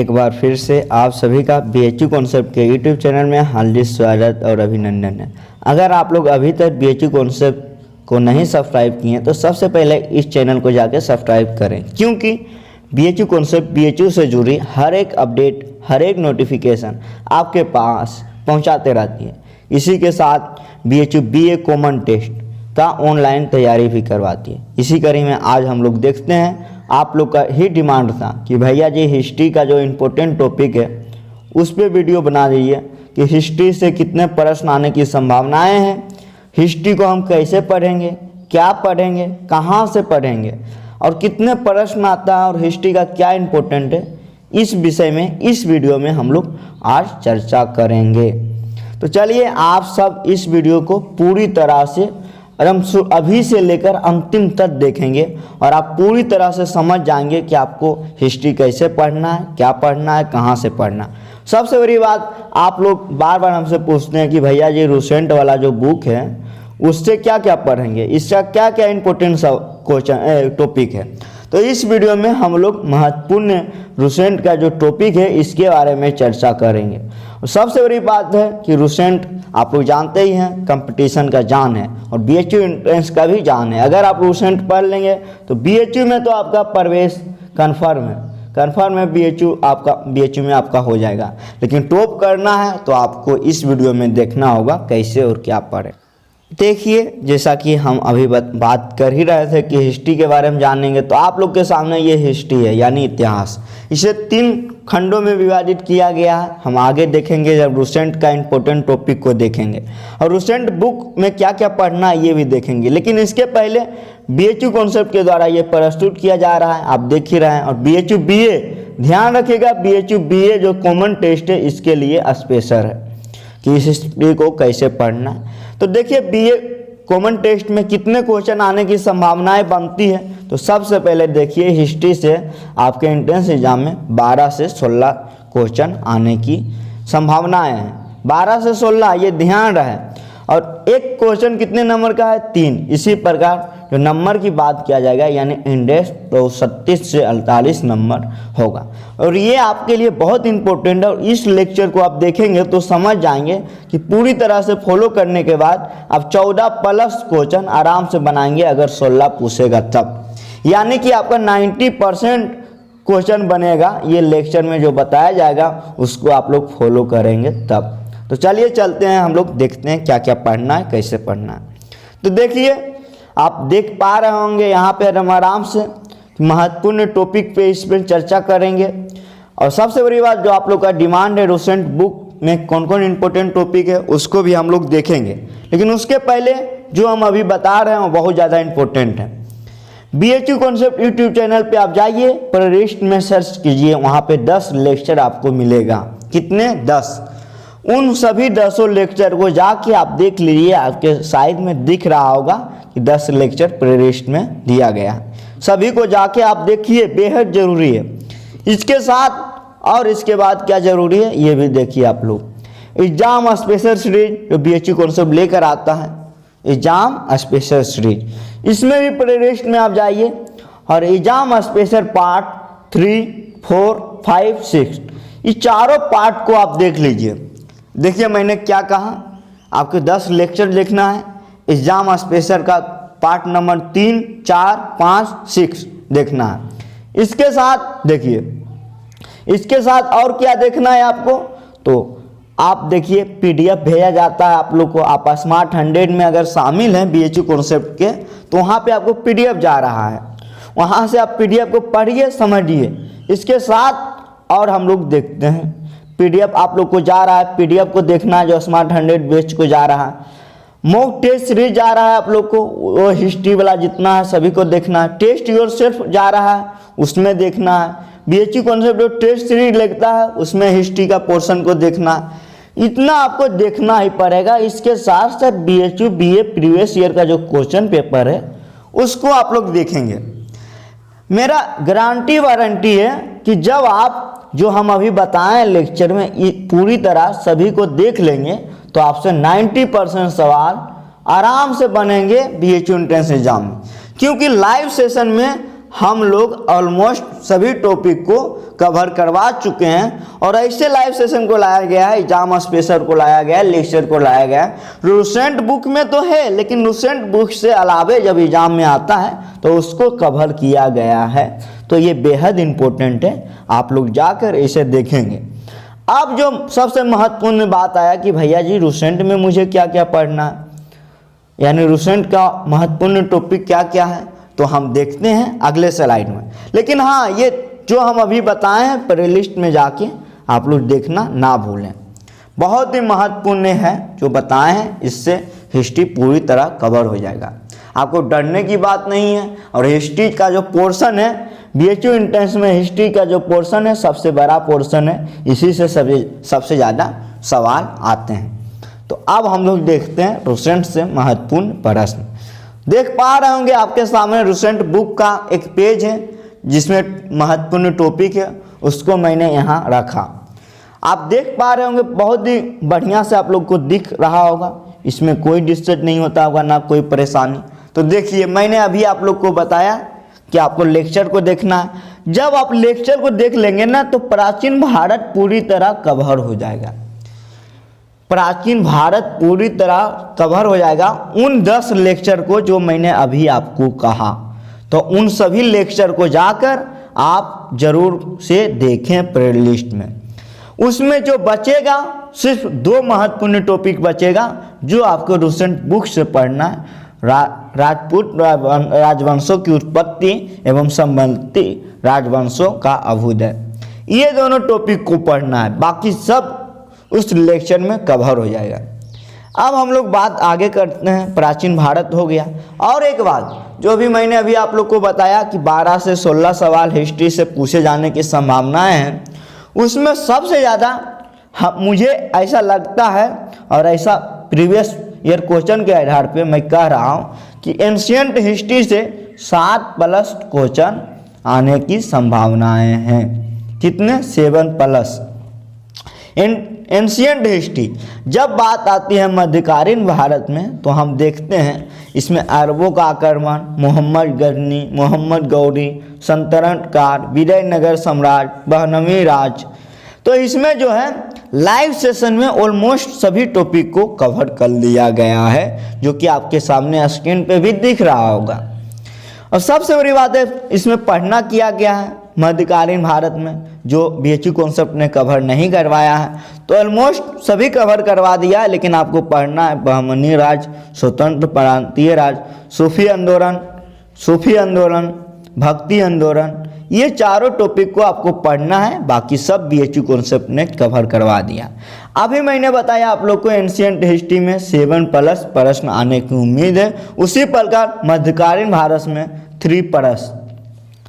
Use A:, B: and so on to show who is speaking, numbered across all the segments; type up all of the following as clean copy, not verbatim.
A: एक बार फिर से आप सभी का BHU कॉन्सेप्ट के यूट्यूब चैनल में हार्दिक स्वागत और अभिनंदन है। अगर आप लोग अभी तक BHU कॉन्सेप्ट को नहीं सब्सक्राइब किए तो सबसे पहले इस चैनल को जाकर सब्सक्राइब करें, क्योंकि BHU कॉन्सेप्ट BHU से जुड़ी हर एक अपडेट, हर एक नोटिफिकेशन आपके पास पहुंचाते रहती है। इसी के साथ BHU BA कॉमन टेस्ट का ऑनलाइन तैयारी भी करवाती है। इसी कड़ी में आज हम लोग देखते हैं, आप लोग का ही डिमांड था कि भैया जी हिस्ट्री का जो इम्पोर्टेंट टॉपिक है उस पर वीडियो बना दीजिए कि हिस्ट्री से कितने प्रश्न आने की संभावनाएं हैं, हिस्ट्री को हम कैसे पढ़ेंगे, क्या पढ़ेंगे, कहाँ से पढ़ेंगे और कितने प्रश्न आता है और हिस्ट्री का क्या इम्पोर्टेंट है। इस विषय में इस वीडियो में हम लोग आज चर्चा करेंगे। तो चलिए आप सब इस वीडियो को पूरी तरह से अभी से लेकर अंतिम तक देखेंगे और आप पूरी तरह से समझ जाएंगे कि आपको हिस्ट्री कैसे पढ़ना है, क्या पढ़ना है, कहाँ से पढ़ना है। सबसे बड़ी बात, आप लोग बार बार हमसे पूछते हैं कि भैया जी रूसेंट वाला जो बुक है उससे क्या क्या पढ़ेंगे, इसका क्या क्या इम्पोर्टेंट क्वेश्चन टॉपिक है। तो इस वीडियो में हम लोग महत्वपूर्ण रूसेंट का जो टॉपिक है इसके बारे में चर्चा करेंगे। और सबसे बड़ी बात है कि रूसेंट आप लोग जानते ही हैं कंपटीशन का जान है और BHU एंट्रेंस का भी जान है। अगर आप रूसेंट पढ़ लेंगे तो BHU में तो आपका प्रवेश कन्फर्म है, BHU में आपका हो जाएगा। लेकिन टॉप करना है तो आपको इस वीडियो में देखना होगा कैसे और क्या पढ़े। देखिए, जैसा कि हम अभी बात कर ही रहे थे कि हिस्ट्री के बारे में जानेंगे, तो आप लोग के सामने ये हिस्ट्री है यानी इतिहास। इसे 3 खंडों में विभाजित किया गया है। हम आगे देखेंगे जब रूसेंट का इम्पोर्टेंट टॉपिक को देखेंगे और रूसेंट बुक में क्या क्या पढ़ना है ये भी देखेंगे। लेकिन इसके पहले BHU कॉन्सेप्ट के द्वारा ये प्रस्तुत किया जा रहा है, आप देख ही रहे हैं। और BHU BA ध्यान रखिएगा, BHU BA जो कॉमन टेस्ट है इसके लिए स्पेशल है कि इस हिस्ट्री को कैसे पढ़ना है। तो देखिए BA कॉमन टेस्ट में कितने क्वेश्चन आने की संभावनाएं बनती है। तो सबसे पहले देखिए हिस्ट्री से आपके एंट्रेंस एग्जाम में 12 से 16 क्वेश्चन आने की संभावनाएं हैं। 12 से 16 ये ध्यान रहे। और एक क्वेश्चन कितने नंबर का है, 3। इसी प्रकार जो नंबर की बात किया जाएगा यानी इंडेक्स तो 37 से 48 नंबर होगा। और ये आपके लिए बहुत इंपॉर्टेंट है और इस लेक्चर को आप देखेंगे तो समझ जाएंगे कि पूरी तरह से फॉलो करने के बाद आप 14+ क्वेश्चन आराम से बनाएंगे अगर 16 पूछेगा तब। यानी कि आपका 90% क्वेश्चन बनेगा। ये लेक्चर में जो बताया जाएगा उसको आप लोग फॉलो करेंगे तब। तो चलिए चलते हैं, हम लोग देखते हैं क्या क्या पढ़ना है, कैसे पढ़ना है। तो देखिए आप देख पा रहे होंगे यहाँ पे हम आराम से महत्वपूर्ण टॉपिक पे इस पर चर्चा करेंगे। और सबसे बड़ी बात जो आप लोग का डिमांड है रूसेंट बुक में कौन कौन इंपॉर्टेंट टॉपिक है उसको भी हम लोग देखेंगे। लेकिन उसके पहले जो हम अभी बता रहे हैं वो बहुत ज़्यादा इंपॉर्टेंट है। BHU कॉन्सेप्ट यूट्यूब चैनल पे आप जाइए, प्लेलिस्ट में सर्च कीजिए, वहाँ पे 10 लेक्चर आपको मिलेगा। कितने? 10। उन सभी 10 लेक्चर को जाके आप देख लीजिए, आपके साइड में दिख रहा होगा कि 10 लेक्चर प्लेलिस्ट में दिया गया है। सभी को जाके आप देखिए, बेहद ज़रूरी है। इसके साथ और इसके बाद क्या ज़रूरी है ये भी देखिए आप लोग। एग्जाम स्पेशल सीरीज जो BHU कॉन्सेप्ट लेकर आता है, एग्जाम स्पेशल सीरीज, इसमें भी प्लेलिस्ट में आप जाइए और एग्जाम स्पेशल पार्ट 3, 4, 5, 6 ये चारों पार्ट को आप देख लीजिए। देखिए मैंने क्या कहा, आपके 10 लेक्चर देखना है, एग्जाम स्पेशल का पार्ट नंबर 3, 4, 5, 6 देखना है। इसके साथ देखिए, इसके साथ और क्या देखना है आपको, तो आप देखिए PDF भेजा जाता है आप लोग को। आप स्मार्ट 100 में अगर शामिल हैं BHU कॉन्सेप्ट के तो वहाँ पे आपको PDF जा रहा है, वहाँ से आप PDF को पढ़िए, समझिए। इसके साथ और हम लोग देखते हैं PDF आप लोग को जा रहा है, PDF को देखना है जो स्मार्ट 100 बैच को जा रहा है। मॉक टेस्ट सीरीज जा रहा है आप लोग को, वो हिस्ट्री वाला जितना है सभी को देखना है। टेस्ट योरसेल्फ जा रहा है, उसमें देखना है। BHU कॉन्सेप्ट जो टेस्ट सीरीज लगता है उसमें हिस्ट्री का पोर्शन को देखना है। इतना आपको देखना ही पड़ेगा। इसके साथ साथ BHU BA प्रीवियस ईयर का जो क्वेश्चन पेपर है उसको आप लोग देखेंगे। मेरा गारंटी वारंटी है कि जब आप जो हम अभी बताएं लेक्चर में पूरी तरह सभी को देख लेंगे तो आपसे 90% सवाल आराम से बनेंगे BHU एंट्रेंस एग्जाम में। क्योंकि लाइव सेशन में हम लोग ऑलमोस्ट सभी टॉपिक को कवर करवा चुके हैं और ऐसे लाइव सेशन को लाया गया है, एग्जाम स्पेशल को लाया गया है, लेक्चर को लाया गया है। रूसेंट बुक में तो है, लेकिन रूसेंट बुक से अलावे जब एग्जाम में आता है तो उसको कवर किया गया है। तो ये बेहद इम्पोर्टेंट है, आप लोग जाकर इसे देखेंगे। अब जो सबसे महत्वपूर्ण बात आया कि भैया जी रूसेंट में मुझे क्या क्या पढ़ना है, यानी रूसेंट का महत्वपूर्ण टॉपिक क्या क्या है, तो हम देखते हैं अगले स्लाइड में। लेकिन हाँ, ये जो हम अभी बताए हैं प्लेलिस्ट में जाके आप लोग देखना ना भूलें, बहुत ही महत्वपूर्ण है जो बताए हैं, इससे हिस्ट्री पूरी तरह कवर हो जाएगा, आपको डरने की बात नहीं है। और हिस्ट्री का जो पोर्शन है बीएचयू एंट्रेंस में, हिस्ट्री का जो पोर्शन है सबसे बड़ा पोर्शन है, इसी से सबसे ज़्यादा सवाल आते हैं। तो अब हम लोग देखते हैं रूसेंट से महत्वपूर्ण प्रश्न। देख पा रहे होंगे आपके सामने रूसेंट बुक का एक पेज है जिसमें महत्वपूर्ण टॉपिक है, उसको मैंने यहाँ रखा। आप देख पा रहे होंगे बहुत ही बढ़िया से आप लोग को दिख रहा होगा, इसमें कोई डिस्टर्ब नहीं होता होगा, ना कोई परेशानी। तो देखिए मैंने अभी आप लोग को बताया कि आपको लेक्चर को देखना है। जब आप लेक्चर को देख लेंगे ना तो प्राचीन भारत पूरी तरह कवर हो जाएगा, प्राचीन भारत पूरी तरह कवर हो जाएगा उन 10 लेक्चर को जो मैंने अभी आपको कहा। तो उन सभी लेक्चर को जाकर आप जरूर से देखें प्लेलिस्ट में। उसमें जो बचेगा सिर्फ 2 महत्वपूर्ण टॉपिक बचेगा जो आपको रूसेंट बुक से पढ़ना है, राजपूत राजवंशों की उत्पत्ति एवं संबंधी राजवंशों का अभ्युदय, ये दोनों टॉपिक को पढ़ना है, बाकी सब उस लेक्चर में कवर हो जाएगा। अब हम लोग बात आगे करते हैं, प्राचीन भारत हो गया। और एक बात जो भी मैंने अभी आप लोग को बताया कि 12 से 16 सवाल हिस्ट्री से पूछे जाने की संभावनाएं हैं, उसमें सबसे ज़्यादा मुझे ऐसा लगता है और ऐसा प्रीवियस ईयर क्वेश्चन के आधार पे मैं कह रहा हूँ कि एंशियंट हिस्ट्री से 7+ क्वेश्चन आने की संभावनाएं हैं। कितने? 7+। एंशियंट हिस्ट्री जब बात आती है मध्यकालीन भारत में तो हम देखते हैं इसमें अरबों का आक्रमण, मोहम्मद गजनी, मोहम्मद गौरी, संतरण काल, विजयनगर साम्राज्य, बहनवी राज। तो इसमें जो है लाइव सेशन में ऑलमोस्ट सभी टॉपिक को कवर कर लिया गया है, जो कि आपके सामने स्क्रीन पे भी दिख रहा होगा। और सबसे बड़ी बात है इसमें पढ़ना किया गया है मध्यकालीन भारत में, जो बीएचयू कॉन्सेप्ट ने कवर नहीं करवाया है। तो ऑलमोस्ट सभी कवर करवा दिया है, लेकिन आपको पढ़ना है बहमनी राज, स्वतंत्र प्रांतीय राज, सूफी आंदोलन, भक्ति आंदोलन, ये चारों टॉपिक को आपको पढ़ना है, बाकी सब बीएचयू कॉन्सेप्ट ने कवर करवा दिया। अभी मैंने बताया आप लोग को एंशियंट हिस्ट्री में 7+ प्रश्न आने की उम्मीद है, उसी प्रकार मध्यकालीन भारत में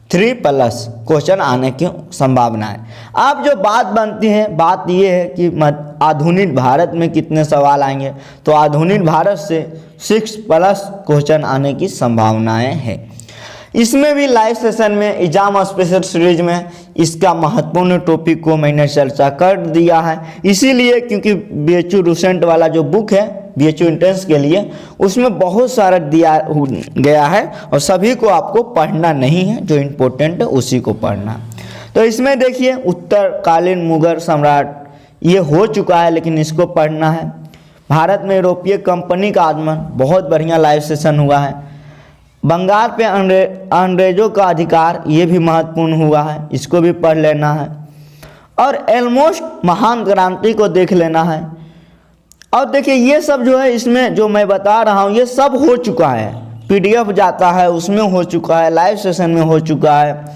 A: 3+ क्वेश्चन आने की संभावना है। अब जो बात बनती है, बात ये है कि आधुनिक भारत में कितने सवाल आएंगे, तो आधुनिक भारत से 6+ क्वेश्चन आने की संभावनाएं हैं। इसमें भी लाइव सेशन में एग्जाम स्पेशल सीरीज में इसका महत्वपूर्ण टॉपिक को मैंने चर्चा कर दिया है, इसीलिए क्योंकि बीएचयू रूसेंट वाला जो बुक है बीएचयू एंट्रेंस के लिए, उसमें बहुत सारा दिया गया है और सभी को आपको पढ़ना नहीं है, जो इम्पोर्टेंट है उसी को पढ़ना। तो इसमें देखिए उत्तरकालीन मुगल सम्राट ये हो चुका है, लेकिन इसको पढ़ना है। भारत में यूरोपीय कंपनी का आगमन, बहुत बढ़िया लाइव सेशन हुआ है। बंगाल पे अंग्रेजों का अधिकार, ये भी महत्वपूर्ण हुआ है, इसको भी पढ़ लेना है। और ऑलमोस्ट महान क्रांति को देख लेना है। और देखिए ये सब जो है इसमें जो मैं बता रहा हूँ ये सब हो चुका है, पीडीएफ जाता है उसमें हो चुका है, लाइव सेशन में हो चुका है।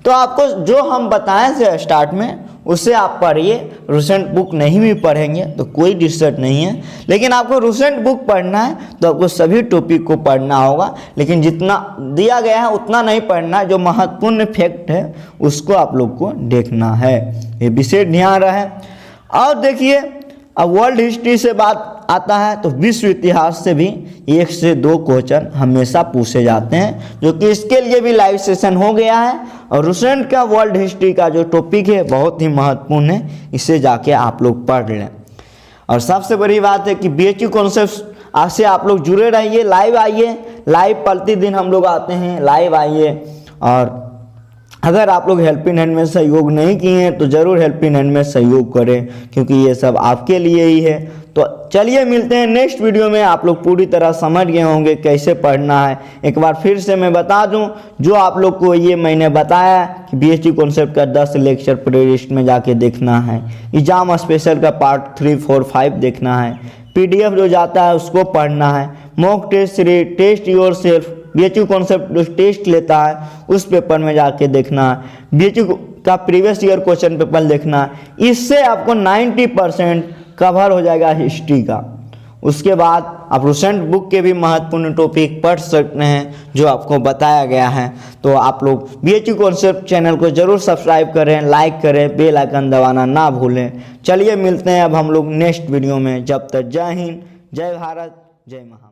A: तो आपको जो हम बताए थे स्टार्ट में उससे आप पढ़िए। रूसेंट बुक नहीं भी पढ़ेंगे तो कोई दिक्कत नहीं है, लेकिन आपको रूसेंट बुक पढ़ना है तो आपको सभी टॉपिक को पढ़ना होगा, लेकिन जितना दिया गया है उतना नहीं पढ़ना, जो महत्वपूर्ण फैक्ट है उसको आप लोग को देखना है, ये विशेष ध्यान रहे। और देखिए अब वर्ल्ड हिस्ट्री से बात आता है तो विश्व इतिहास से भी 1 से 2 क्वेश्चन हमेशा पूछे जाते हैं, जो कि इसके लिए भी लाइव सेशन हो गया है। और रूसेंट का वर्ल्ड हिस्ट्री का जो टॉपिक है बहुत ही महत्वपूर्ण है, इसे जाके आप लोग पढ़ लें। और सबसे बड़ी बात है कि बीएचयू कॉन्सेप्ट से आप लोग जुड़े रहिए, लाइव आइए, लाइव प्रतिदिन हम लोग आते हैं, लाइव आइए और अगर आप लोग हेल्पिंग हैंड में सहयोग नहीं किए हैं तो ज़रूर हेल्पिंग हैंड में सहयोग करें, क्योंकि ये सब आपके लिए ही है। तो चलिए मिलते हैं नेक्स्ट वीडियो में। आप लोग पूरी तरह समझ गए होंगे कैसे पढ़ना है। एक बार फिर से मैं बता दूं, जो आप लोग को ये मैंने बताया कि बीएचयू कॉन्सेप्ट का 10 लेक्चर प्लेलिस्ट में जाके देखना है, एग्जाम स्पेशल का पार्ट 3, 4, 5 देखना है, पीडीएफ जो जाता है उसको पढ़ना है, mock test series, test your self, BHU concept जो टेस्ट लेता है उस पेपर में जाके देखना है, बीएचयू का प्रीवियस ईयर क्वेश्चन पेपर देखना है। इससे आपको 90% कवर हो जाएगा हिस्ट्री का। उसके बाद आप रूसेंट बुक के भी महत्वपूर्ण टॉपिक पढ़ सकते हैं जो आपको बताया गया है। तो आप लोग बीएचयू कॉन्सेप्ट चैनल को जरूर सब्सक्राइब करें, लाइक करें, बेल आइकन दबाना ना भूलें। चलिए मिलते हैं अब हम लोग नेक्स्ट वीडियो में। जब तक जय हिंद, जय भारत, जय महान।